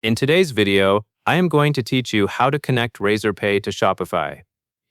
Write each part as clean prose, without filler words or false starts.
In today's video, I am going to teach you how to connect Razorpay to Shopify.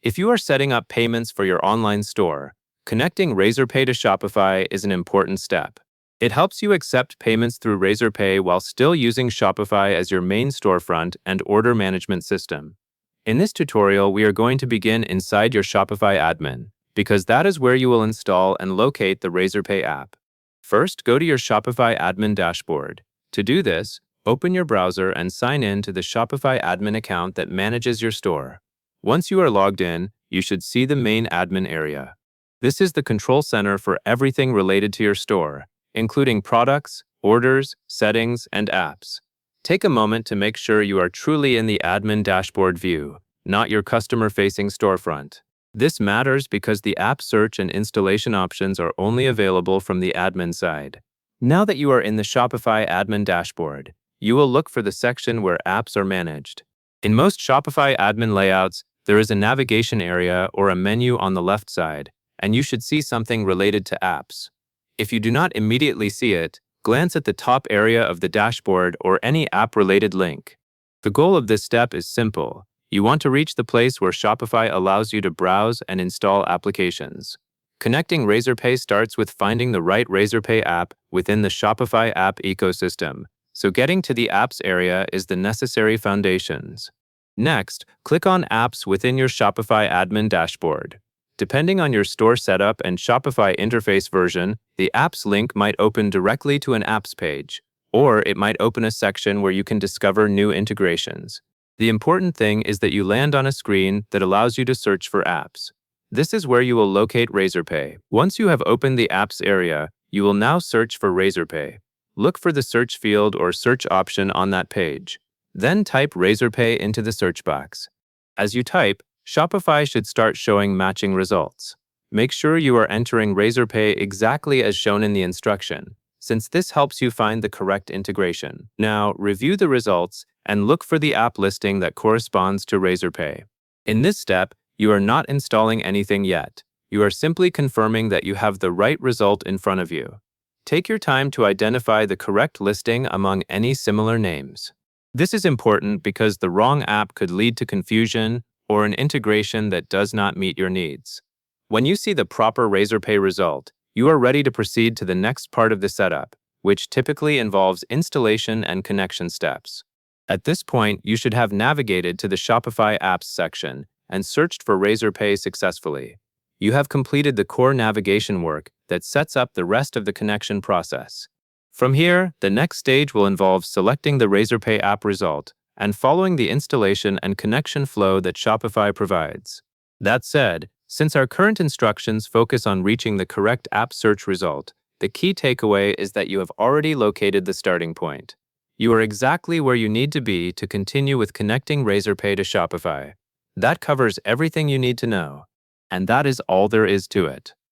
If you are setting up payments for your online store, connecting Razorpay to Shopify is an important step. It helps you accept payments through Razorpay while still using Shopify as your main storefront and order management system. In this tutorial, we are going to begin inside your Shopify admin, because that is where you will install and locate the Razorpay app. First, go to your Shopify admin dashboard. To do this, open your browser and sign in to the Shopify admin account that manages your store. Once you are logged in, you should see the main admin area. This is the control center for everything related to your store, including products, orders, settings, and apps. Take a moment to make sure you are truly in the admin dashboard view, not your customer-facing storefront. This matters because the app search and installation options are only available from the admin side. Now that you are in the Shopify admin dashboard, you will look for the section where apps are managed. In most Shopify admin layouts, there is a navigation area or a menu on the left side, and you should see something related to apps. If you do not immediately see it, glance at the top area of the dashboard or any app-related link. The goal of this step is simple. You want to reach the place where Shopify allows you to browse and install applications. Connecting Razorpay starts with finding the right Razorpay app within the Shopify app ecosystem, so getting to the apps area is the necessary foundations. Next, click on Apps within your Shopify admin dashboard. Depending on your store setup and Shopify interface version, the Apps link might open directly to an Apps page, or it might open a section where you can discover new integrations. The important thing is that you land on a screen that allows you to search for apps. This is where you will locate Razorpay. Once you have opened the Apps area, you will now search for Razorpay. Look for the search field or search option on that page. Then type Razorpay into the search box. As you type, Shopify should start showing matching results. Make sure you are entering Razorpay exactly as shown in the instruction, since this helps you find the correct integration. Now, review the results and look for the app listing that corresponds to Razorpay. In this step, you are not installing anything yet. You are simply confirming that you have the right result in front of you. Take your time to identify the correct listing among any similar names. This is important because the wrong app could lead to confusion or an integration that does not meet your needs. When you see the proper Razorpay result, you are ready to proceed to the next part of the setup, which typically involves installation and connection steps. At this point, you should have navigated to the Shopify Apps section and searched for Razorpay successfully. You have completed the core navigation work that sets up the rest of the connection process. From here, the next stage will involve selecting the Razorpay app result and following the installation and connection flow that Shopify provides. That said, since our current instructions focus on reaching the correct app search result, the key takeaway is that you have already located the starting point. You are exactly where you need to be to continue with connecting Razorpay to Shopify. That covers everything you need to know. And that is all there is to it.